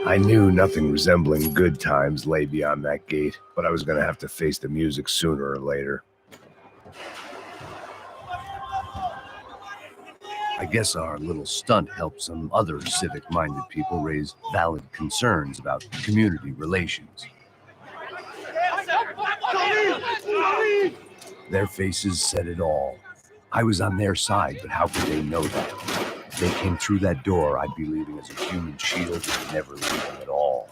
I knew nothing resembling good times lay beyond that gate, but I was going to have to face the music sooner or later. I guess our little stunt helped some other civic-minded people raise valid concerns about community relations. Their faces said it all. I was on their side, but how could they know that? If they came through that door, I'd be leaving as a human shield and never leaving at all.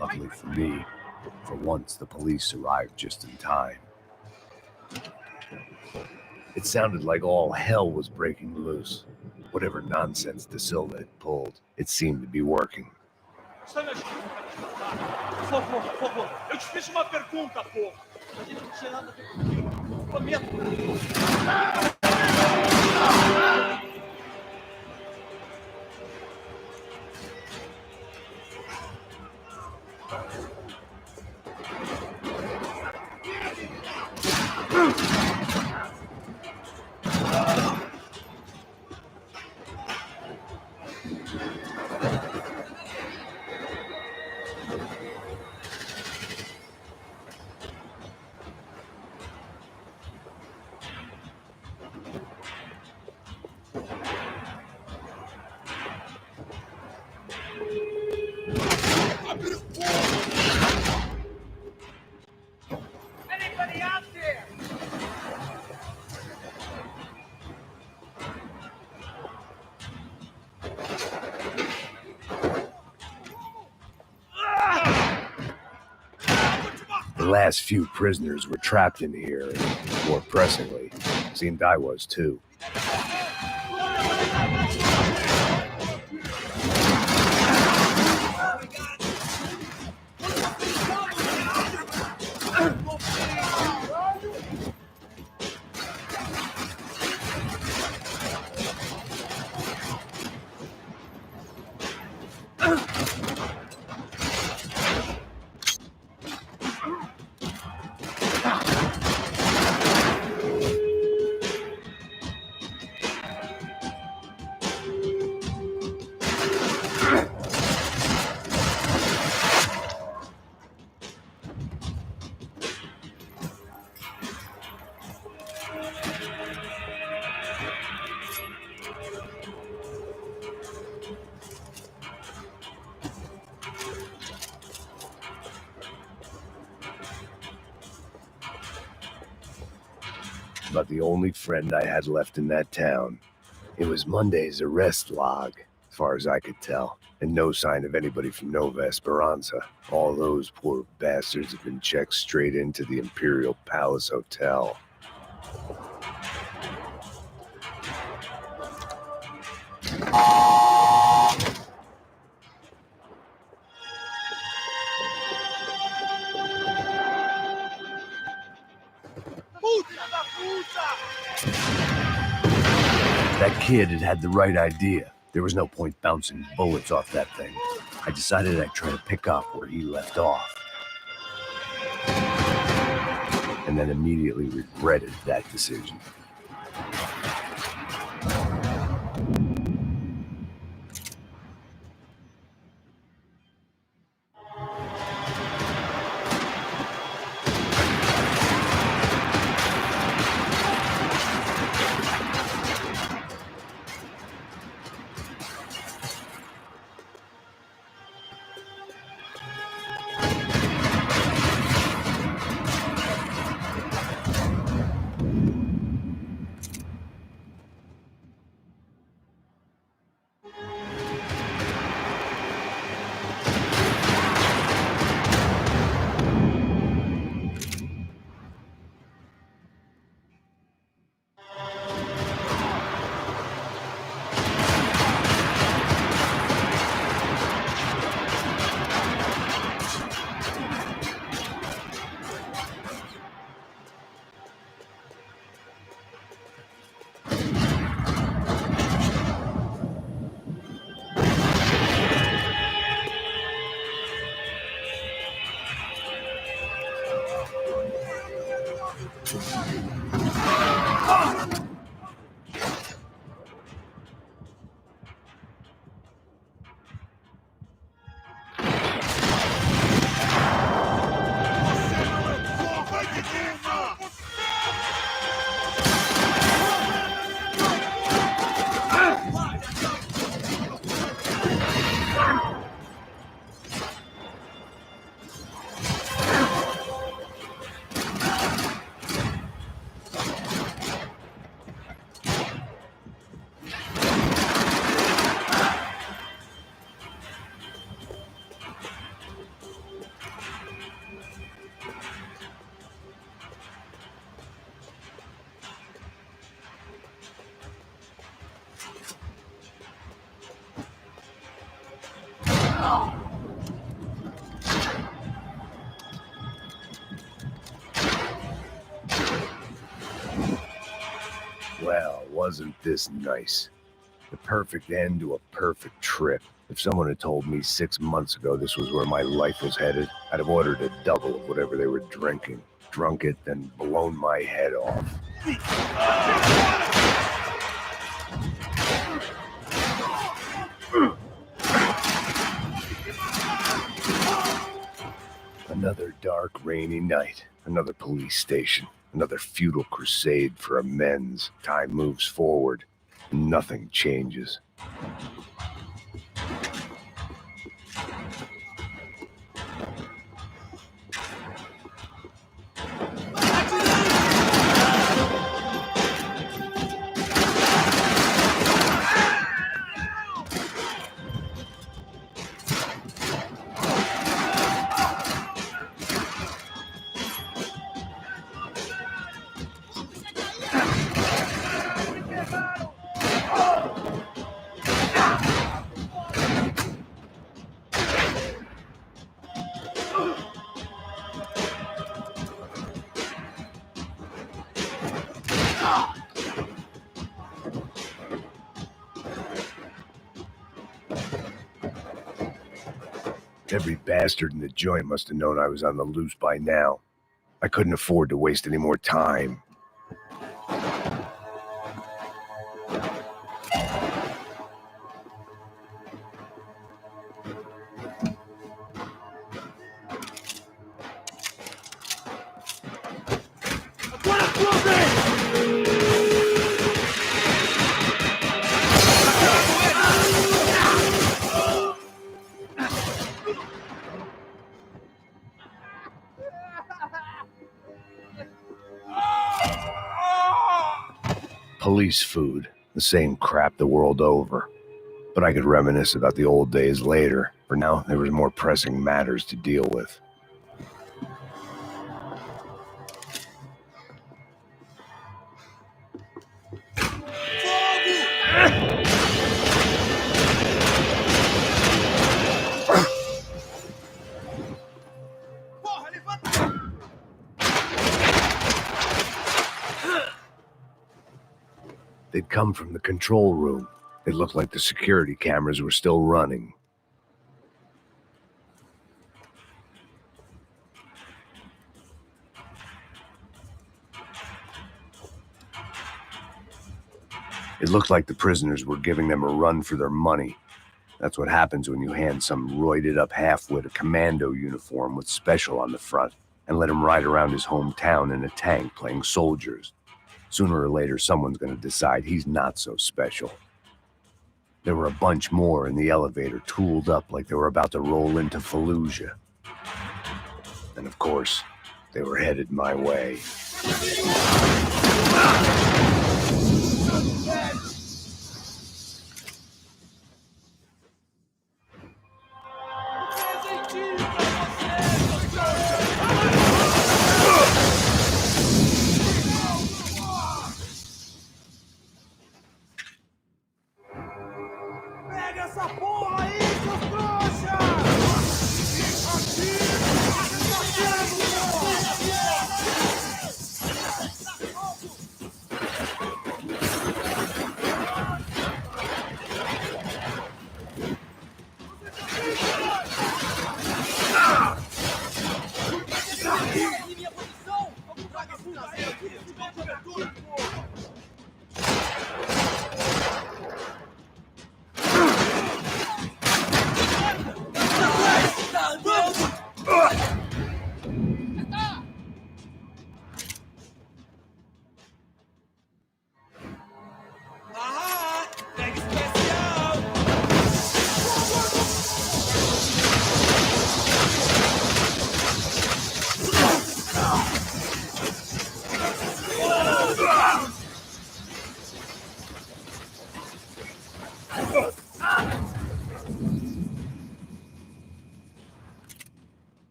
Luckily for me, for once the police arrived just in time. It sounded like all hell was breaking loose. Whatever nonsense De Silva had pulled, it seemed to be working. Por favor, eu te fiz uma pergunta, pô. A gente não tinha nada a ver comigo. Prometo. Anybody out there? The last few prisoners were trapped in here, and more pressingly, seemed I was too. About the only friend I had left in that town. It was Monday's arrest log, as far as I could tell, and no sign of anybody from Nova Esperanza. All those poor bastards had been checked straight into the Imperial Palace Hotel. That kid had the right idea. There was no point bouncing bullets off that thing. I decided I'd try to pick up where he left off. And then immediately regretted that decision. Well, wasn't this nice? The perfect end to a perfect trip. If someone had told me 6 months ago this was where my life was headed, I'd have ordered a double of whatever they were drinking, drunk it, then blown my head off. Another dark, rainy night. Another police station. Another futile crusade for amends. Time moves forward. Nothing changes. Every bastard in the joint must have known I was on the loose by now. I couldn't afford to waste any more time. Police food, the same crap the world over. But I could reminisce about the old days later. For now, there was more pressing matters to deal with. They'd come from the control room. It looked like the security cameras were still running. It looked like the prisoners were giving them a run for their money. That's what happens when you hand some roided-up halfwit a commando uniform with special on the front and let him ride around his hometown in a tank playing soldiers. Sooner or later, someone's going to decide he's not so special. There were a bunch more in the elevator, tooled up like they were about to roll into Fallujah. And of course, they were headed my way.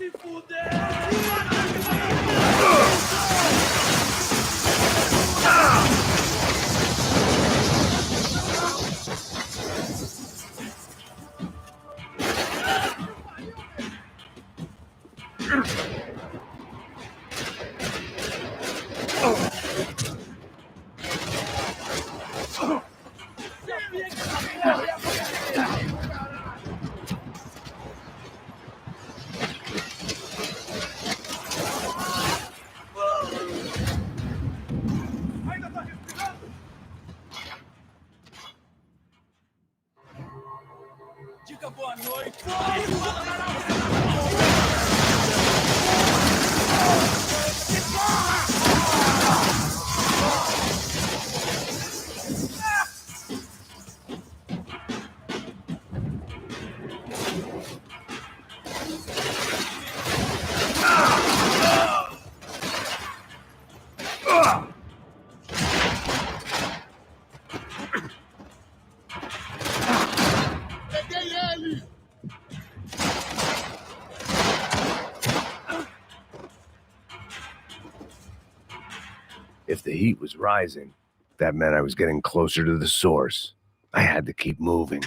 se fuder! Ainda tá respirando? Diga boa noite! Peguei ele! If the heat was rising, that meant I was getting closer to the source. I had to keep moving.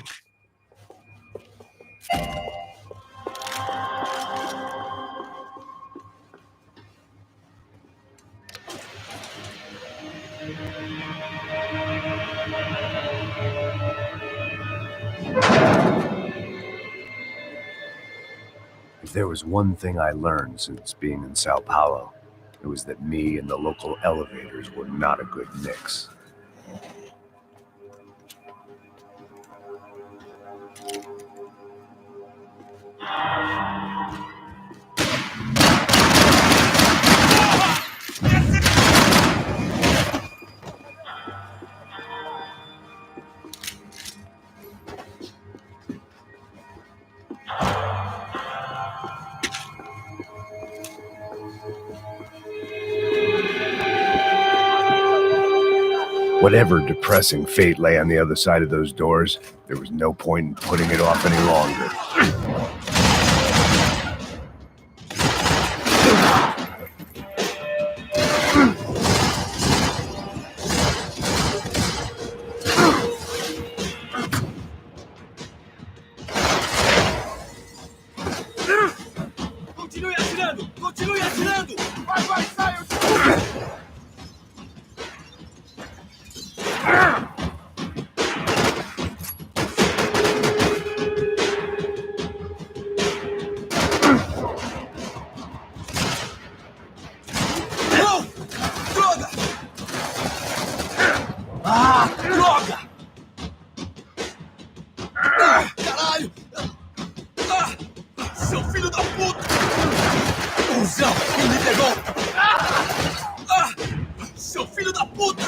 If there was one thing I learned since being in Sao Paulo, it was that me and the local elevators were not a good mix. Whatever depressing fate lay on the other side of those doors, there was no point in putting it off any longer. Continue atirando! Continue atirando! Vai, sai! Eu te... Droga! Caralho! Seu filho da puta! Cusão! Ele me pegou! Seu filho da puta!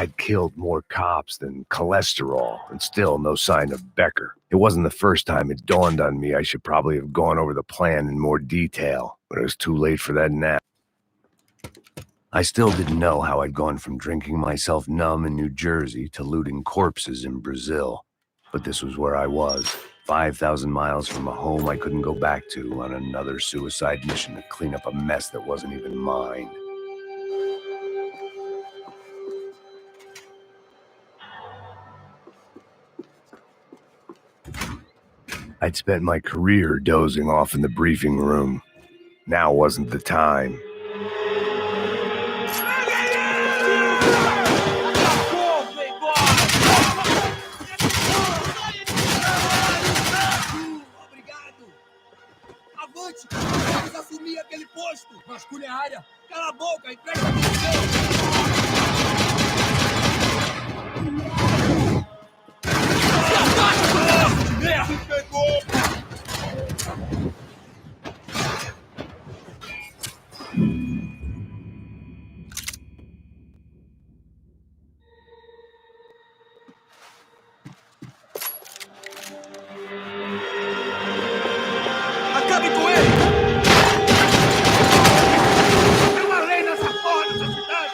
I'd killed more cops than cholesterol, and still no sign of Becker. It wasn't the first time it dawned on me I should probably have gone over the plan in more detail, but it was too late for that now. I still didn't know how I'd gone from drinking myself numb in New Jersey to looting corpses in Brazil. But this was where I was, 5,000 miles from a home I couldn't go back to, on another suicide mission to clean up a mess that wasn't even mine. I'd spent my career dozing off in the briefing room. Now wasn't the time. Avante! Vamos assumir aquele posto! Vasculhe a área! Cala a boca e presta atenção! Acabe com ele! Tem uma lei nessa porra dessa cidade!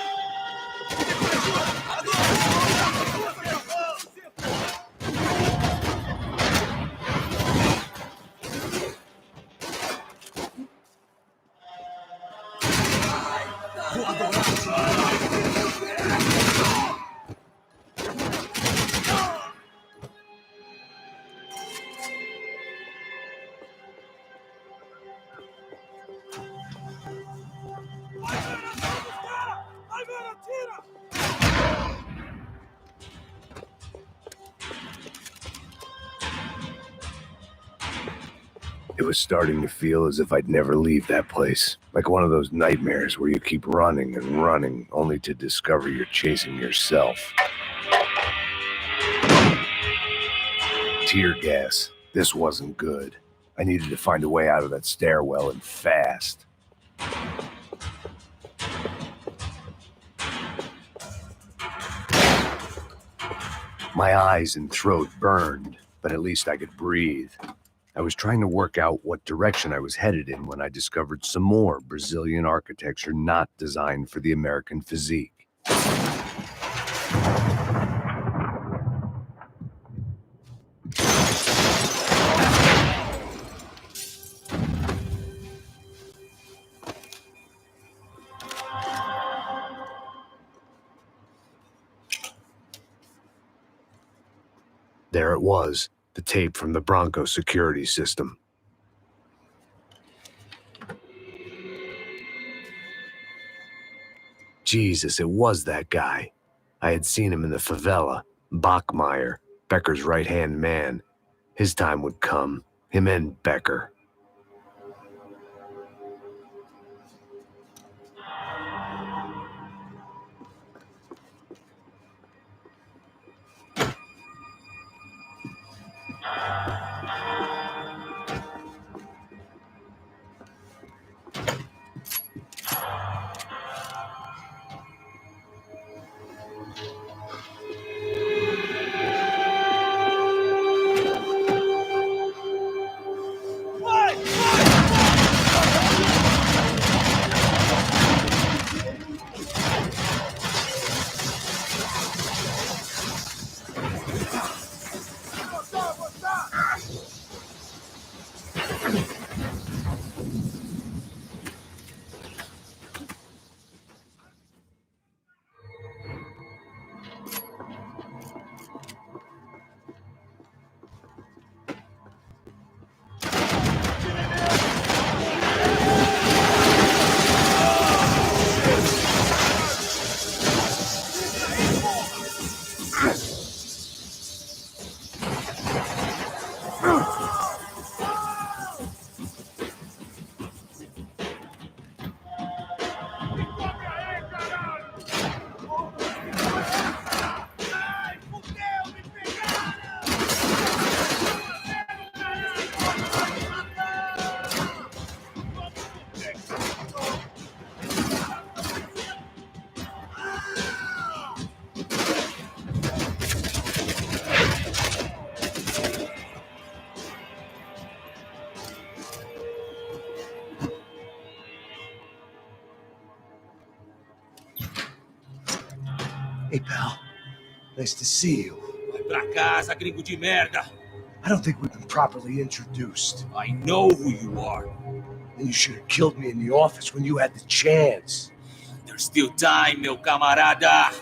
It was starting to feel as if I'd never leave that place. Like one of those nightmares where you keep running and running, only to discover you're chasing yourself. Tear gas. This wasn't good. I needed to find a way out of that stairwell, and fast. My eyes and throat burned, but at least I could breathe. I was trying to work out what direction I was headed in when I discovered some more Brazilian architecture not designed for the American physique. There it was, the tape from the Bronco security system. Jesus, it was that guy. I had seen him in the favela. Bachmeyer, Becker's right-hand man. His time would come. Him and Becker. Hey, pal. Nice to see you. Vai pra casa, gringo de merda. I don't think we've been properly introduced. I know who you are. And you should have killed me in the office when you had the chance. There's still time, meu camarada.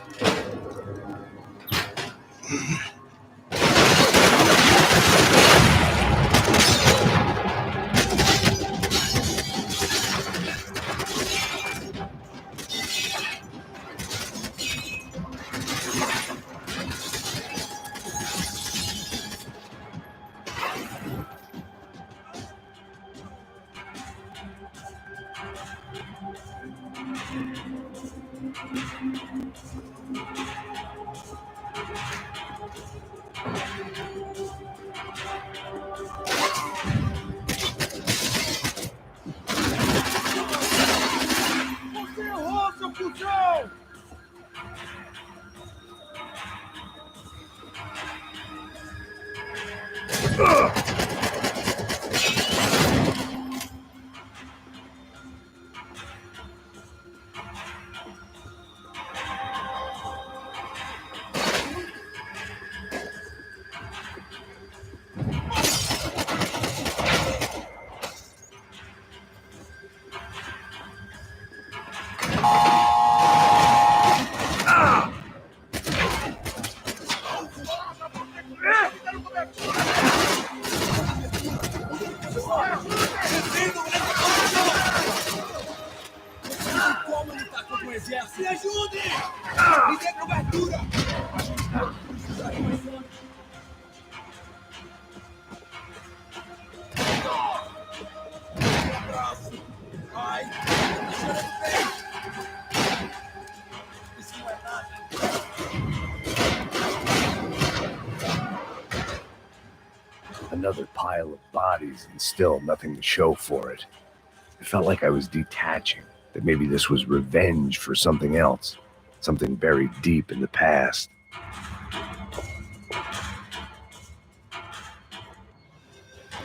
Me ajude! Me dê cobertura! Ai! Isso não é nada. Another pile of bodies and still nothing to show for it. It felt like I was detaching, that maybe this was revenge for something else, something buried deep in the past.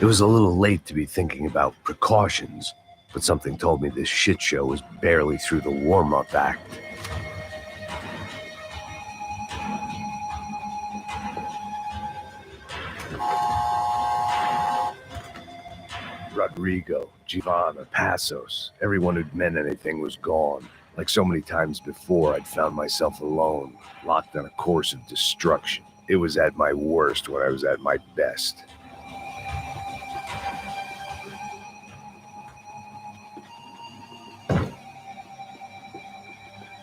It was a little late to be thinking about precautions, but something told me this shit show was barely through the warm-up act. Rodrigo, Giovanna, Passos, everyone who'd meant anything was gone. Like so many times before, I'd found myself alone, locked on a course of destruction. It was at my worst when I was at my best.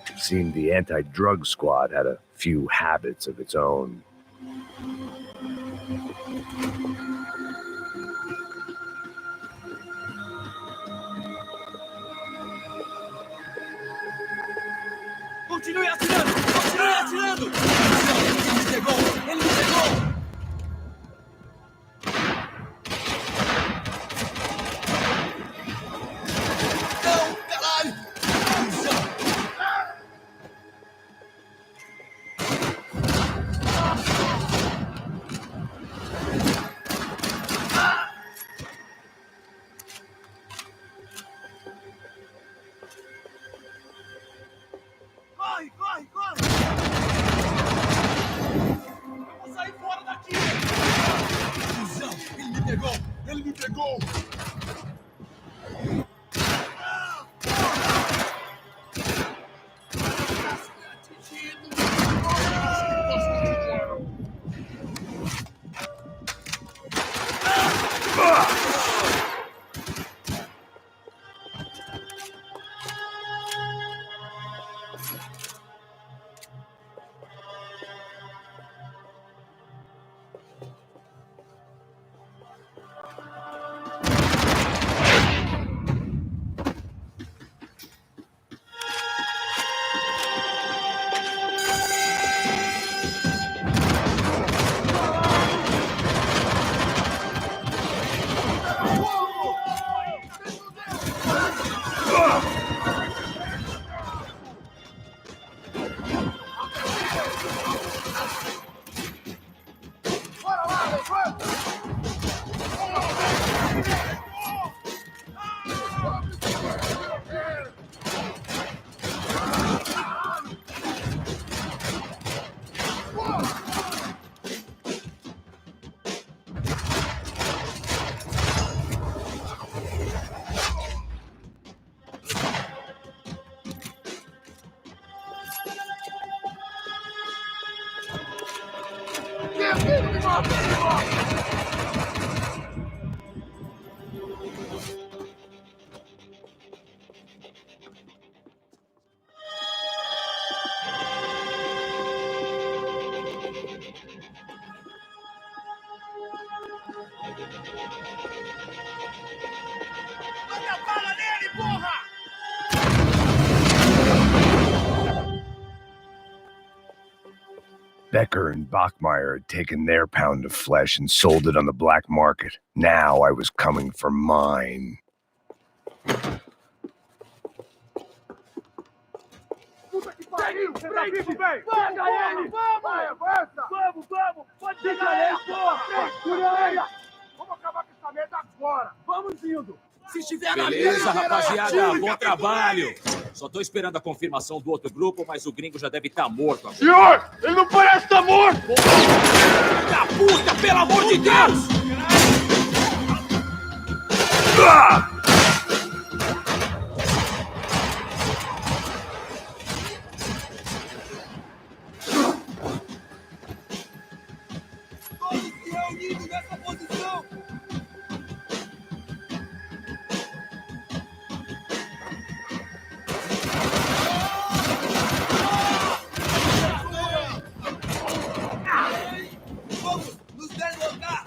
It seemed the anti-drug squad had a few habits of its own. Continue atirando! Continue atirando! Ele me pegou! Ele me pegou! Não, caralho! Corre, corre, corre! Eu vou sair fora daqui! Cusão! Ele me pegou! Ele me pegou! Manda bala nele, porra! Becker and Bachmeyer had taken their pound of flesh and sold it on the black market. Now I was coming for mine. Puta que pariu! Você tá vivo, velho? Pega ele! Vamos! Avança! Vamos, vamos! Pode pegar ele, porra! Segura ele! Vamos acabar com essa merda agora! Vamos indo! Se estiver na Beleza, minha, rapaziada, bom trabalho. Só tô esperando a confirmação do outro grupo, mas o gringo já deve estar morto agora. Senhor! Ele não parece estar morto! Da puta, pelo amor de Deus! todos se reunindo nessa posição! Vamos nos deslocar!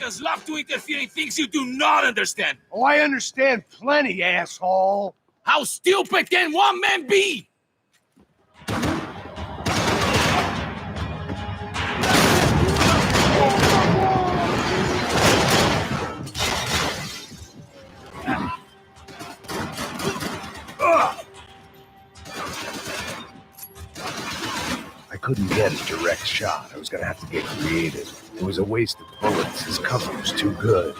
Americans love to interfere in things you do not understand. Oh, I understand plenty, asshole. How stupid can one man be? I couldn't get a direct shot. I was gonna have to get creative. It was a waste of bullets. His cover was too good.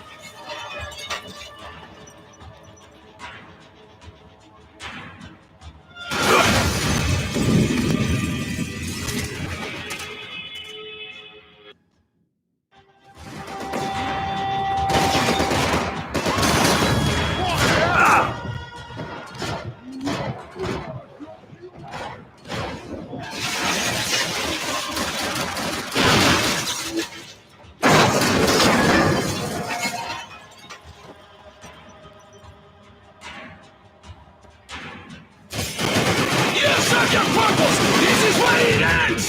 Serve your purpose! This is where it ends!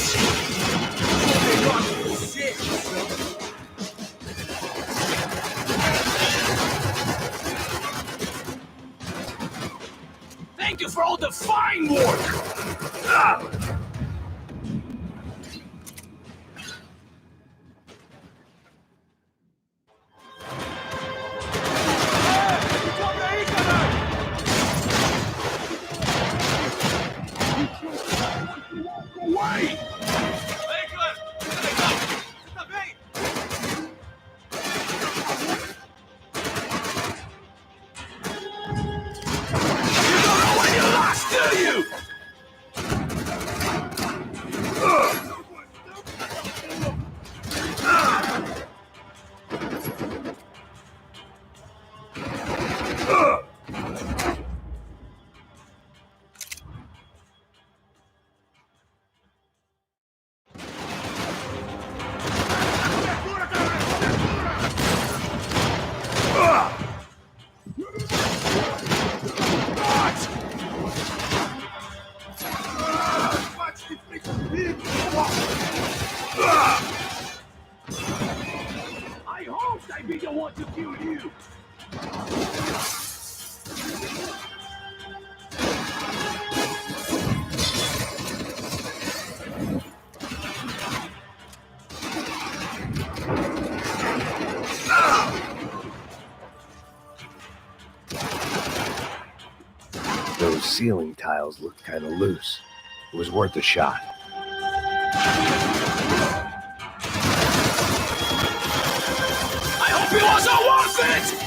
Thank you for all the fine work! Away! I hoped I'd be the one to kill you! Those ceiling tiles looked kind of loose. It was worth a shot. I hope it wasn't worth it!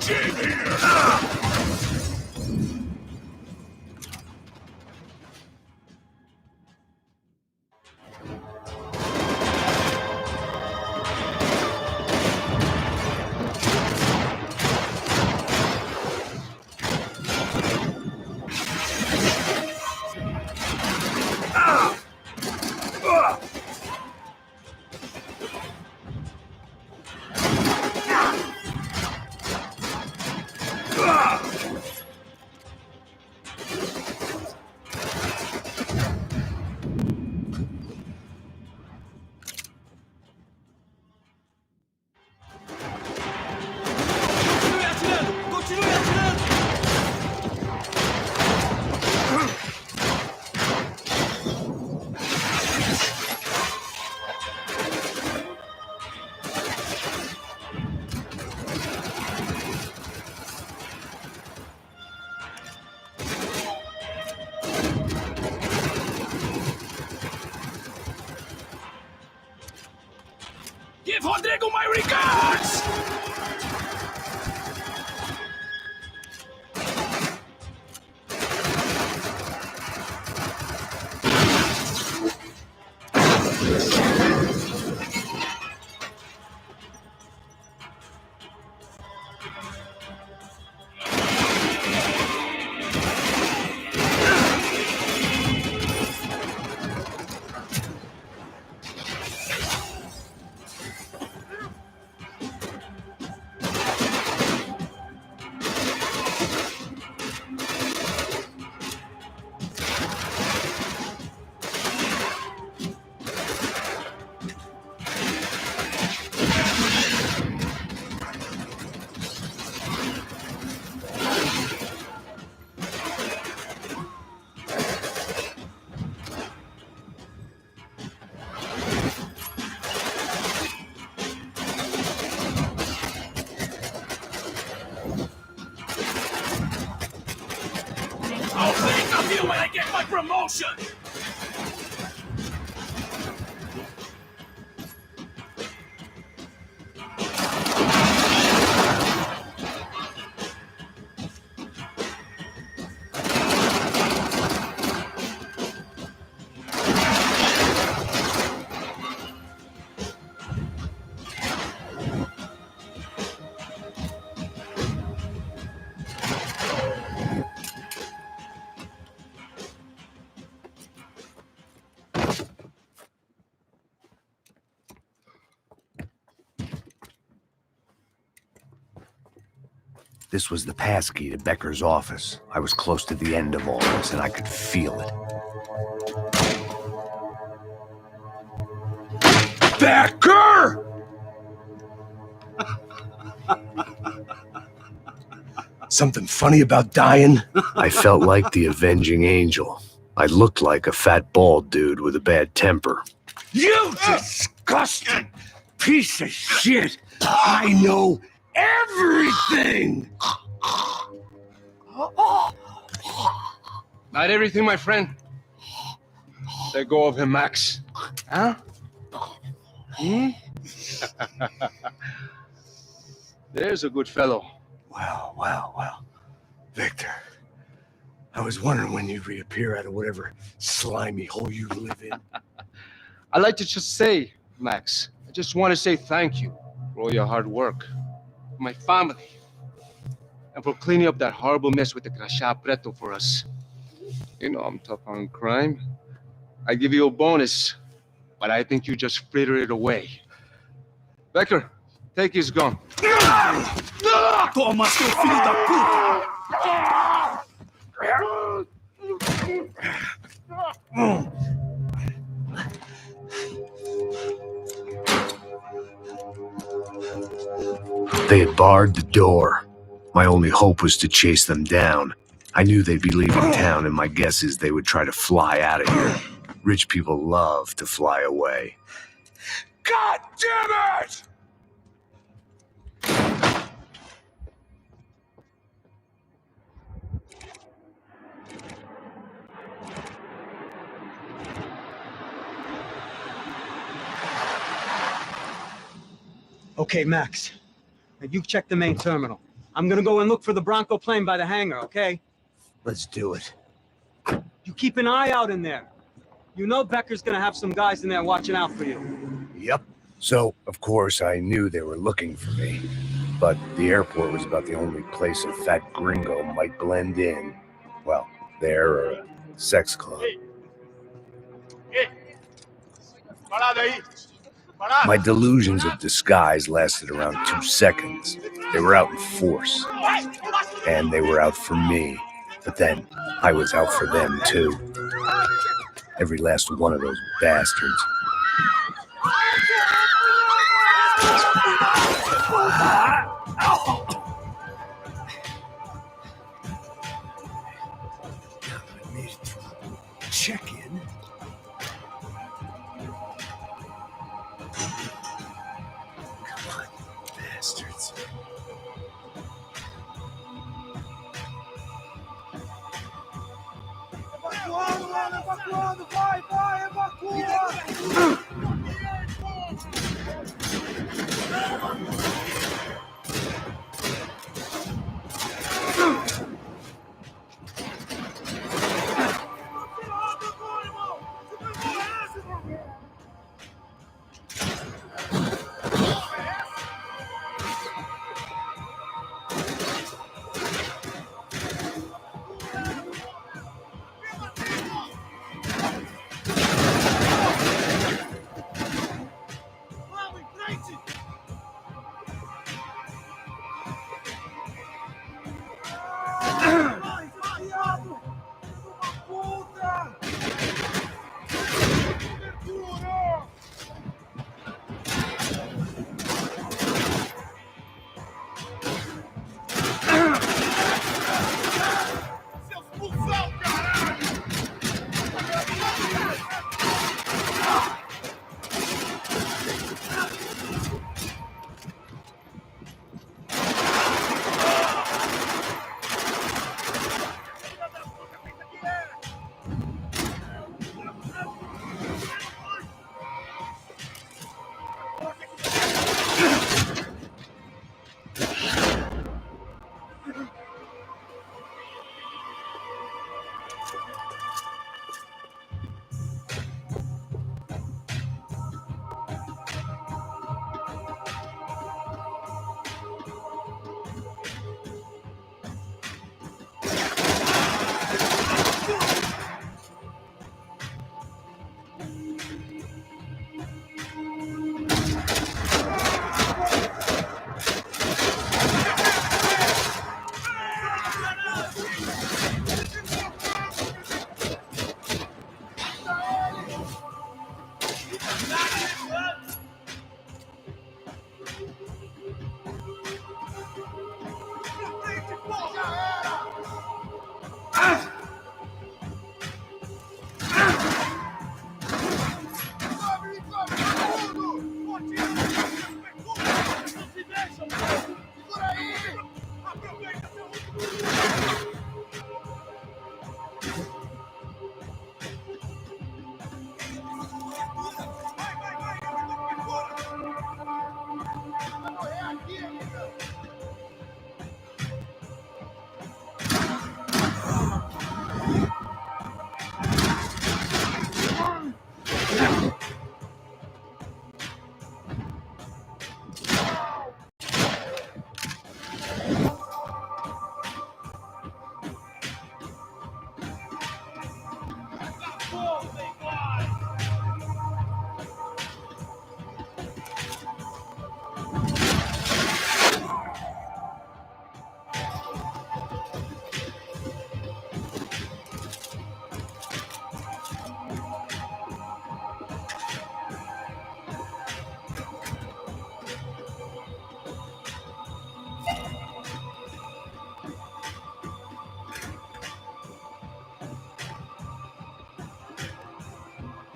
Team here! Give Rodrigo my regards! I'll think of you when I get my promotion! This was the passkey to Becker's office. I was close to the end of all this, and I could feel it. Becker! Something funny about dying? I felt like the avenging angel. I looked like a fat bald dude with a bad temper. You disgusting piece of shit! I know everything! Not everything, my friend. Let go of him, Max. Huh? Hmm? There's a good fellow. Well. Victor, I was wondering when you'd reappear out of whatever slimy hole you live in. I'd like to just say, Max, I just want to say thank you for all your hard work, for my family, and for cleaning up that horrible mess with the Crachá Preto for us. You know I'm tough on crime. I give you a bonus, but I think you just fritter it away. Becker, take his gun. Toma, seu filho da puta! They had barred the door. My only hope was to chase them down. I knew they'd be leaving town, and my guess is they would try to fly out of here. Rich people love to fly away. God damn it! Okay, Max. Now you check the main terminal. I'm gonna go and look for the Bronco plane by the hangar, okay? Let's do it. You keep an eye out in there. You know Becker's gonna have some guys in there watching out for you. Yep. So, of course, I knew they were looking for me. But the airport was about the only place a fat gringo might blend in. Well, there or a sex club. My delusions of disguise lasted around 2 seconds. They were out in force. And they were out for me. But then, I was out for them, too. Every last one of those bastards. Check-in. Come on, bastards. Evacuando, mano, evacuando! Vai, vai, evacua!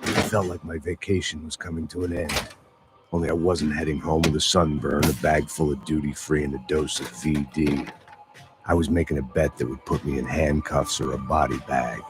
It felt like my vacation was coming to an end. Only I wasn't heading home with a sunburn, a bag full of duty-free, and a dose of VD. I was making a bet that would put me in handcuffs or a body bag.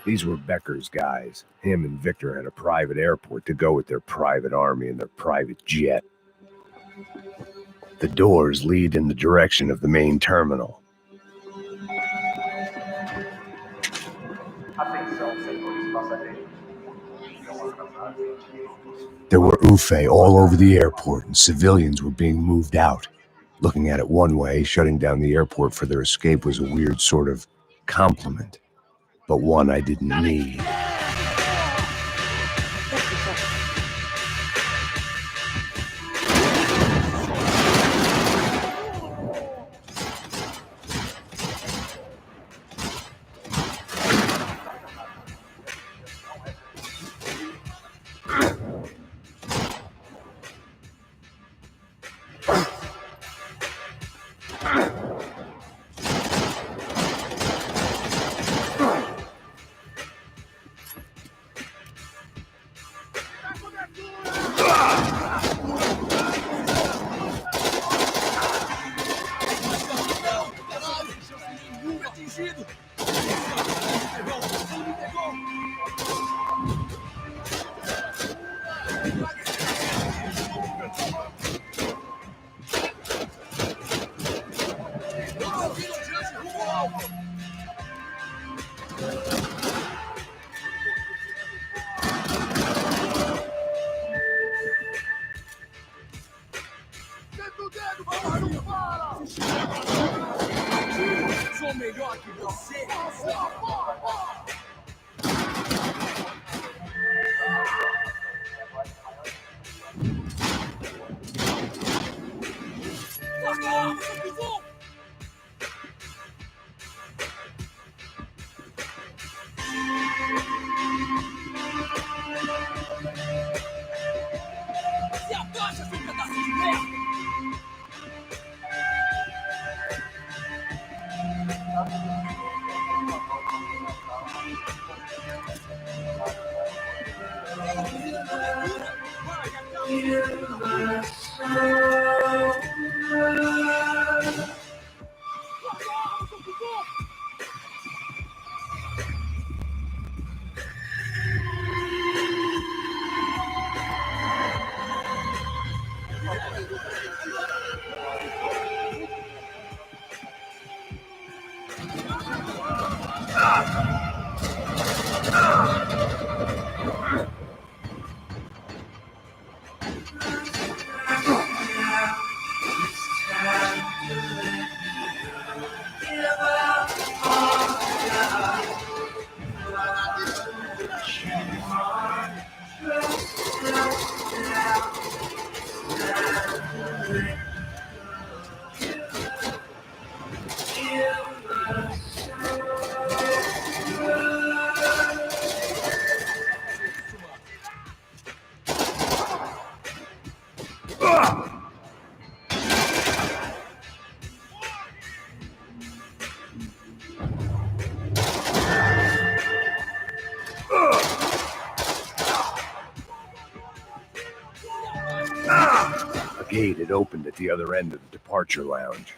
These were Becker's guys. Him and Victor had a private airport to go with their private army and their private jet. The doors lead in the direction of the main terminal. There were UFE all over the airport, and civilians were being moved out. Looking at it one way, shutting down the airport for their escape was a weird sort of compliment, but one I didn't need. Sou melhor que você. Se abaixa, seu pedaço de merda! A gate had opened at the other end of the departure lounge.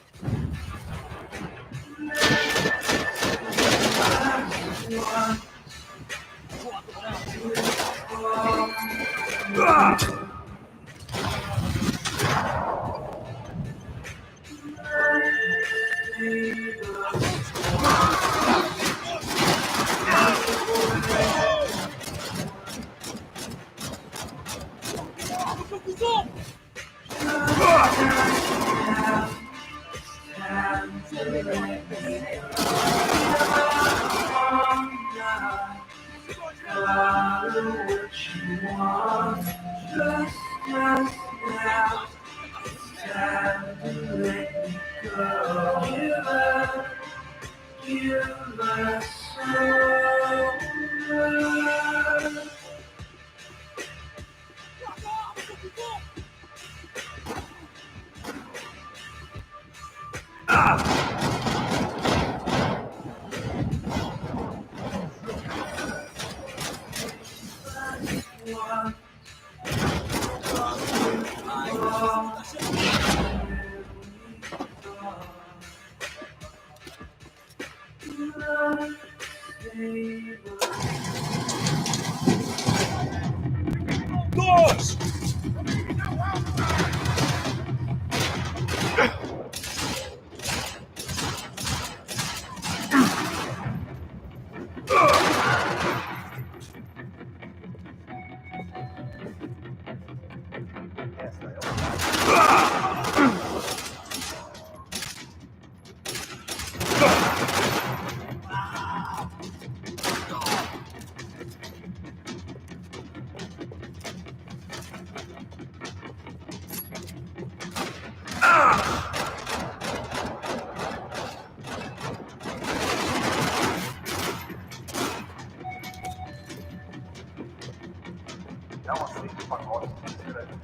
Não aceito pacotes estranhos.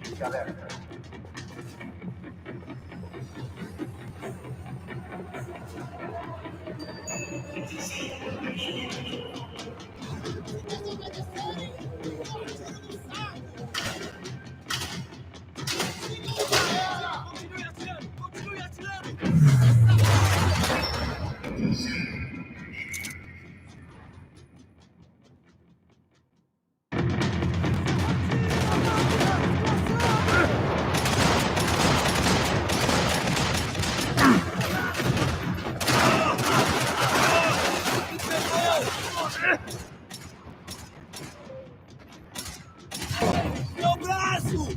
Fique alerta. Continue atirando! Meu braço!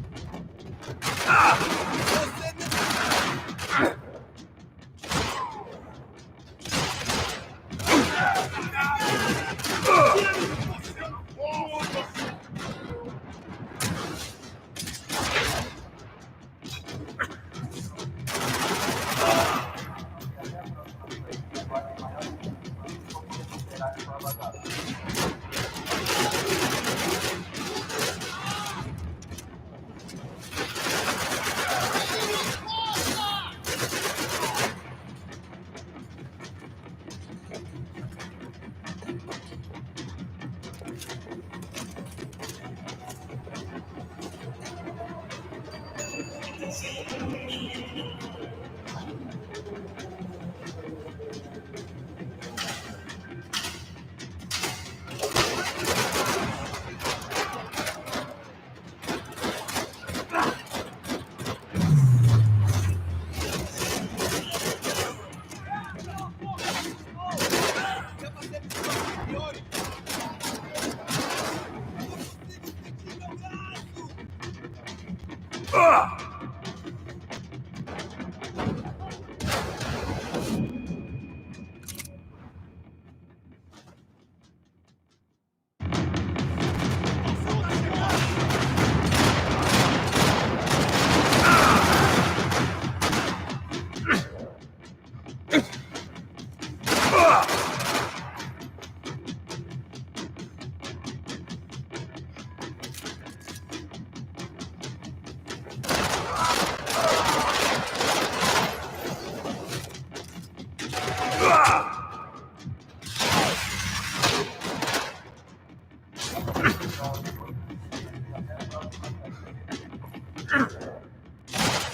Você me...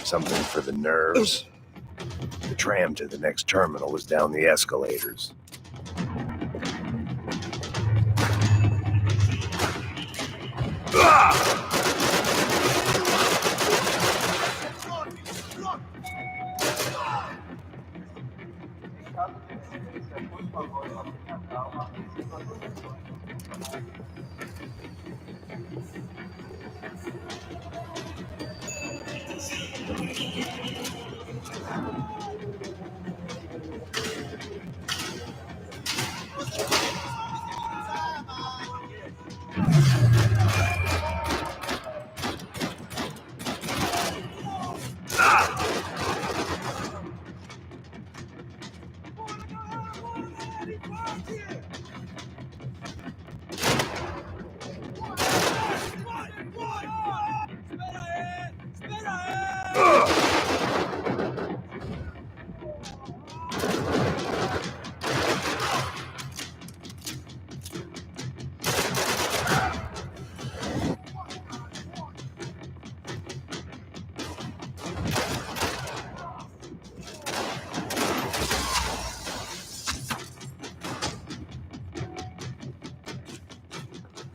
Something for the nerves. The tram to the next terminal was down the escalators.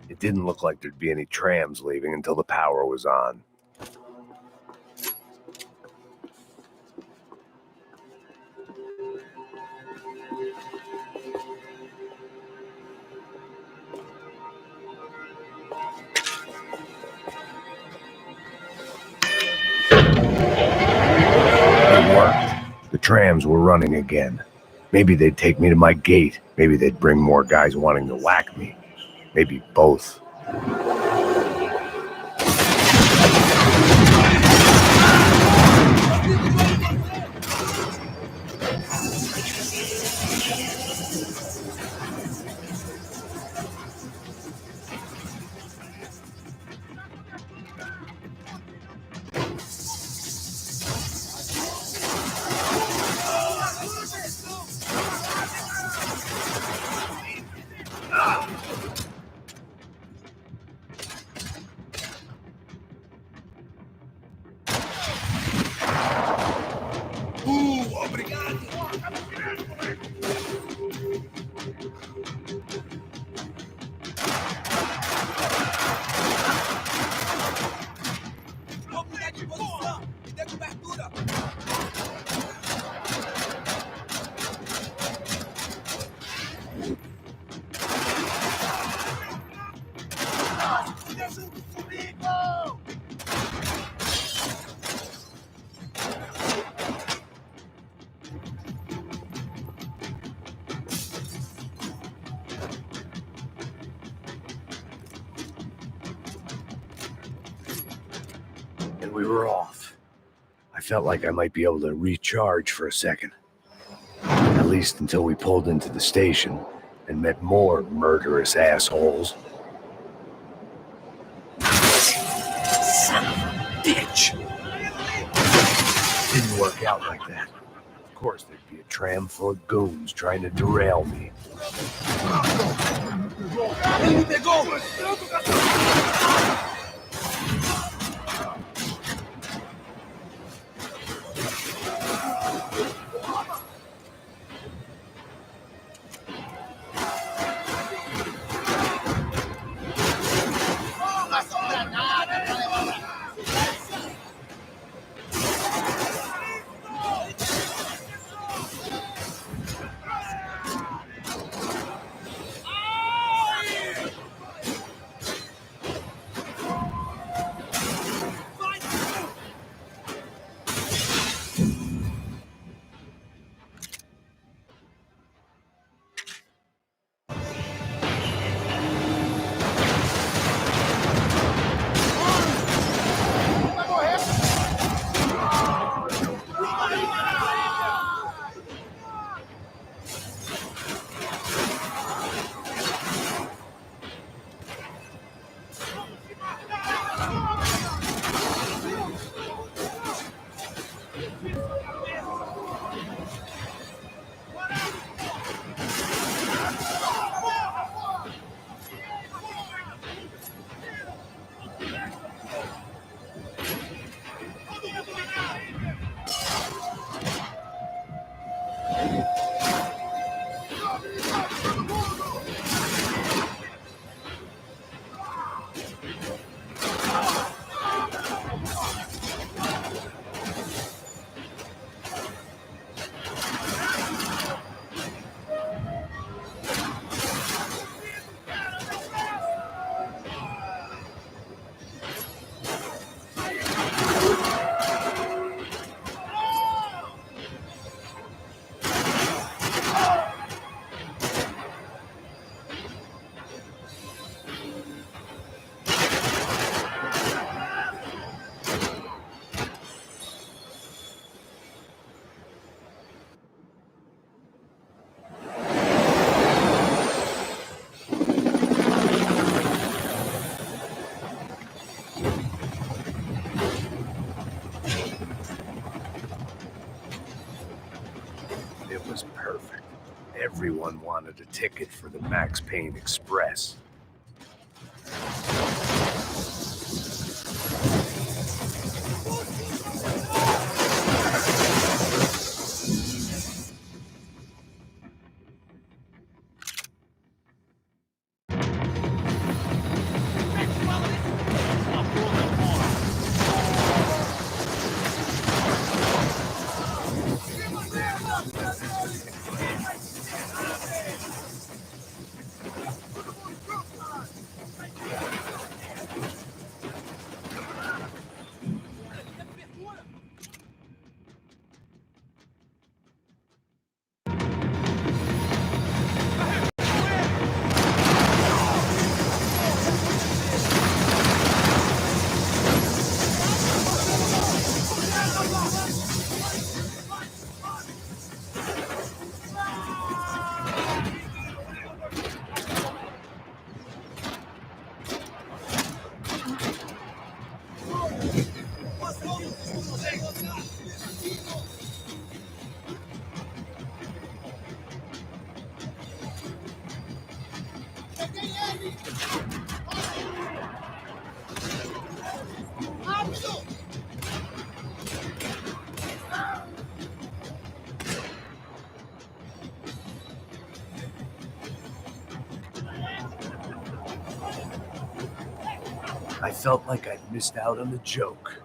It didn't look like there'd be any trams leaving until the power was on. It worked. The trams were running again. Maybe they'd take me to my gate. Maybe they'd bring more guys wanting to whack me. Maybe both. we were off. I felt like I might be able to recharge for a second. At least until we pulled into the station and met more murderous assholes. Son of a bitch! Didn't work out like that. Of course, there'd be a tram full of goons trying to derail me. Ele me pegou! It was perfect. Everyone wanted a ticket for the Max Payne Express. I felt like I'd missed out on the joke,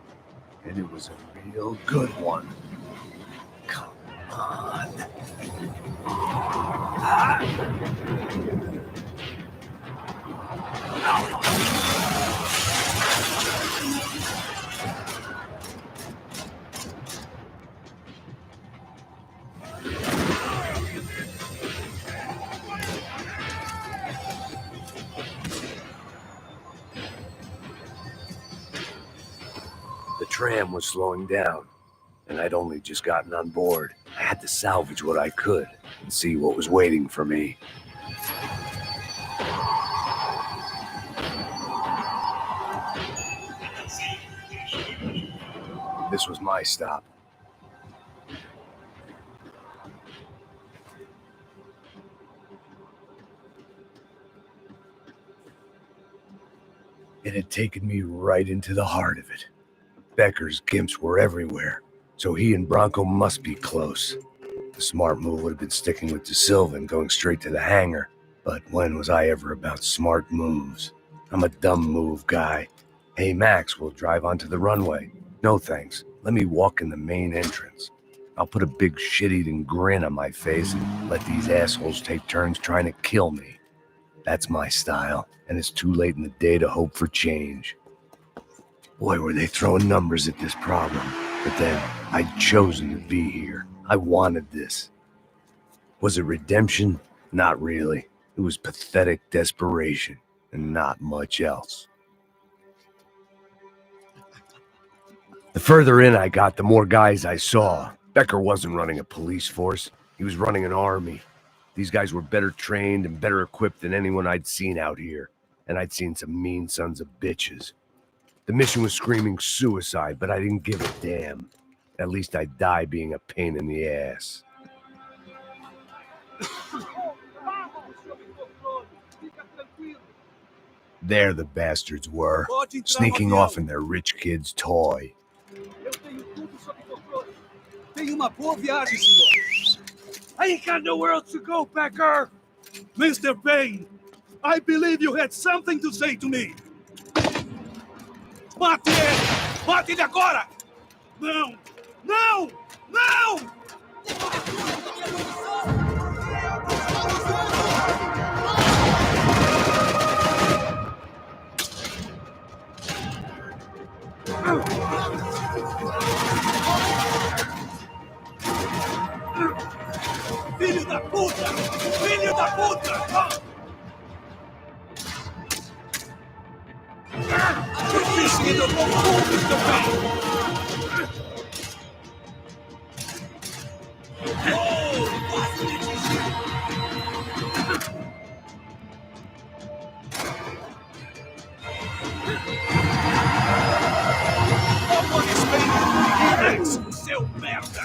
and it was a real good one. Come on. The tram was slowing down, and I'd only just gotten on board. I had to salvage what I could and see what was waiting for me. This was my stop. It had taken me right into the heart of it. Becker's gimps were everywhere, so he and Bronco must be close. The smart move would have been sticking with De Silva and going straight to the hangar, but when was I ever about smart moves? I'm a dumb move guy. Hey Max, we'll drive onto the runway. No thanks, let me walk in the main entrance. I'll put a big shit-eating grin on my face and let these assholes take turns trying to kill me. That's my style, and it's too late in the day to hope for change. Boy, were they throwing numbers at this problem. But then, I'd chosen to be here. I wanted this. Was it redemption? Not really. It was pathetic desperation, and not much else. The further in I got, the more guys I saw. Becker wasn't running a police force. He was running an army. These guys were better trained and better equipped than anyone I'd seen out here. And I'd seen some mean sons of bitches. The mission was screaming suicide, but I didn't give a damn. At least I'd die being a pain in the ass. There the bastards were, sneaking off in their rich kid's toy. Tenha uma boa viagem, senhor. I ain't got nowhere else to go, Becker. Mr. Payne, I believe you had something to say to me. Mate ele! Mate ele agora! Não! Não! Não! Filho da puta! Filho da puta! Difícil do público, oh, quase me atingiu! Como respeito, seu merda!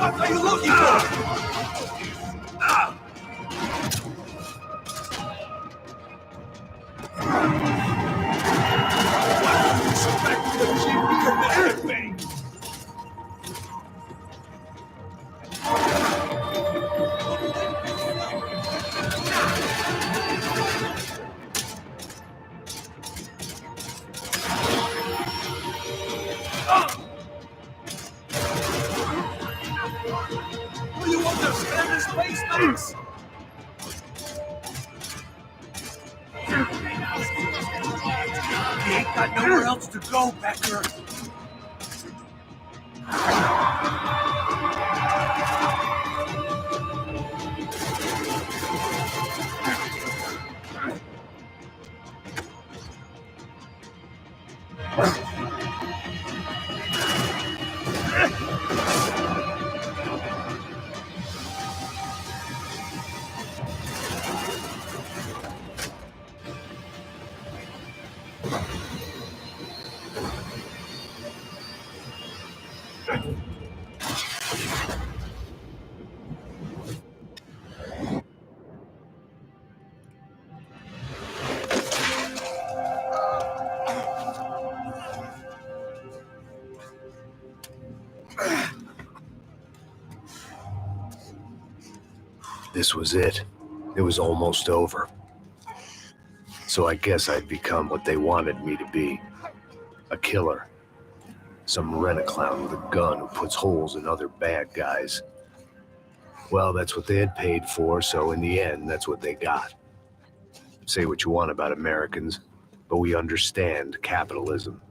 What are you looking for? Suspect the chief here, Mr. Payne. Do you understand this place, Max? He ain't got nowhere else to go, Becker. This was it. It was almost over. So I guess I'd become what they wanted me to be. A killer. Some rent-a-clown with a gun who puts holes in other bad guys. Well, that's what they had paid for, so in the end, that's what they got. Say what you want about Americans, but we understand capitalism.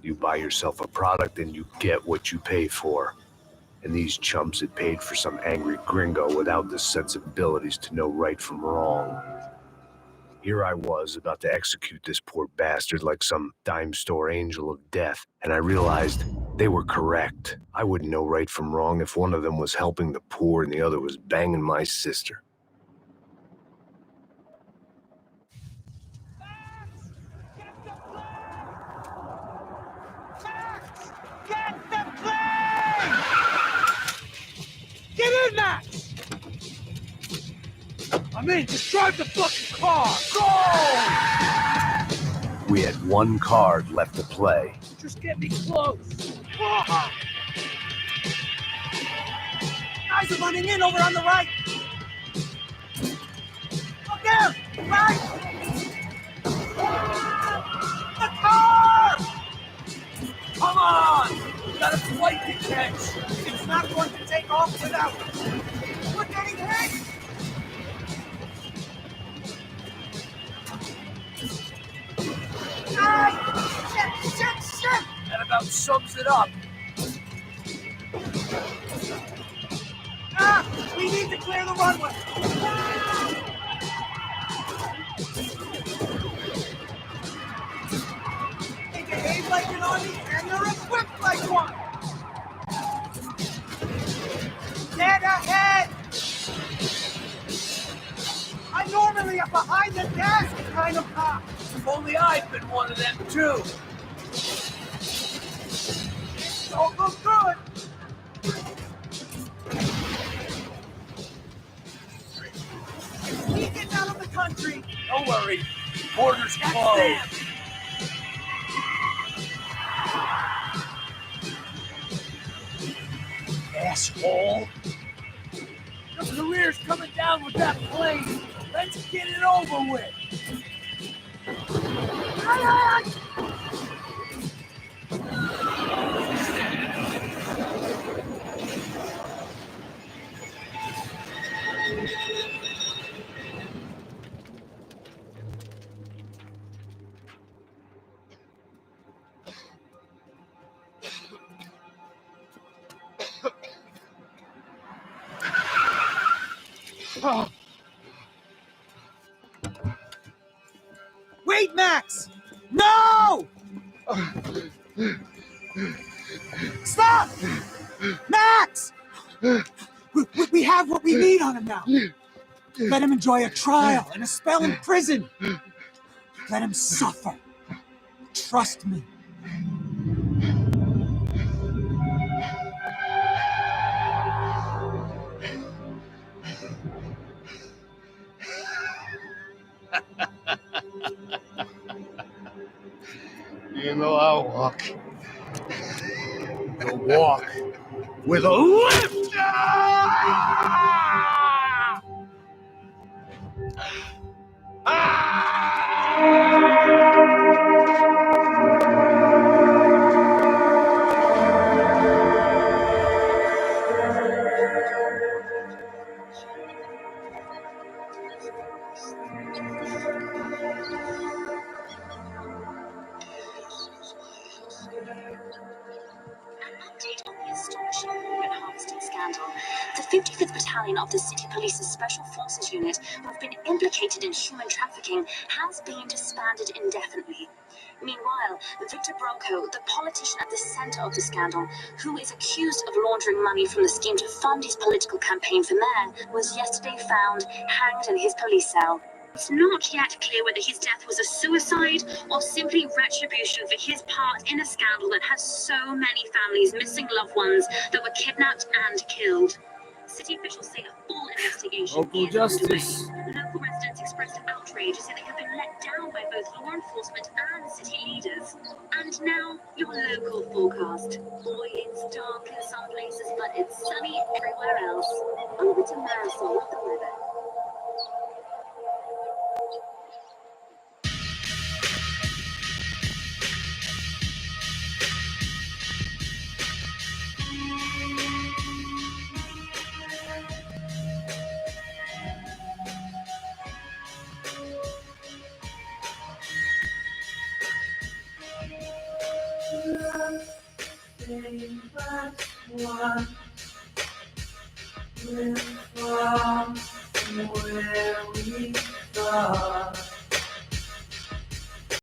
You buy yourself a product and you get what you pay for. And these chumps had paid for some angry gringo without the sensibilities to know right from wrong. Here I was, about to execute this poor bastard like some dime store angel of death, and I realized they were correct. I wouldn't know right from wrong if one of them was helping the poor and the other was banging my sister. Get the plane! Get in, Max! I'm in. Just drive the fucking car. Go! We had one card left to play. Just get me close. Guys are running in over on the right. Look there! Right! The car! Come on! We got a flight to catch. It's not going to take off without us. We're getting hit! Shit! That about sums it up. We need to clear the runway. They behave like an army and they're equipped like one. Dead ahead! I'm normally a behind the desk kind of cop. If only I'd been one of them too. Don't look good. We get out of the country. Don't worry. Borders closed. Asshole. Your career's coming down with that plane. Let's get it over with. Wait, Max! No! Stop! Max! We have what we need on him now. Let him enjoy a trial and a spell in prison. Let him suffer. Trust me. You know I'll walk. You'll walk with a lift! Scandal. The 55th Battalion of the City Police's Special Forces Unit, who have been implicated in human trafficking, has been disbanded indefinitely. Meanwhile, Victor Bronco, the politician at the center of the scandal, who is accused of laundering money from the scheme to fund his political campaign for mayor, was yesterday found hanged in his police cell. It's not yet clear whether his death was a suicide or simply retribution for his part in a scandal that has so many families missing loved ones that were kidnapped and killed. City officials say a full investigation Local is justice. underway. Local residents expressed outrage as if they have been let down by both law enforcement and city leaders. And now, your local forecast. Boy, it's dark in some places, but it's sunny everywhere else. Over to Marisol with the weather. Nothing but one will fall from where we thought.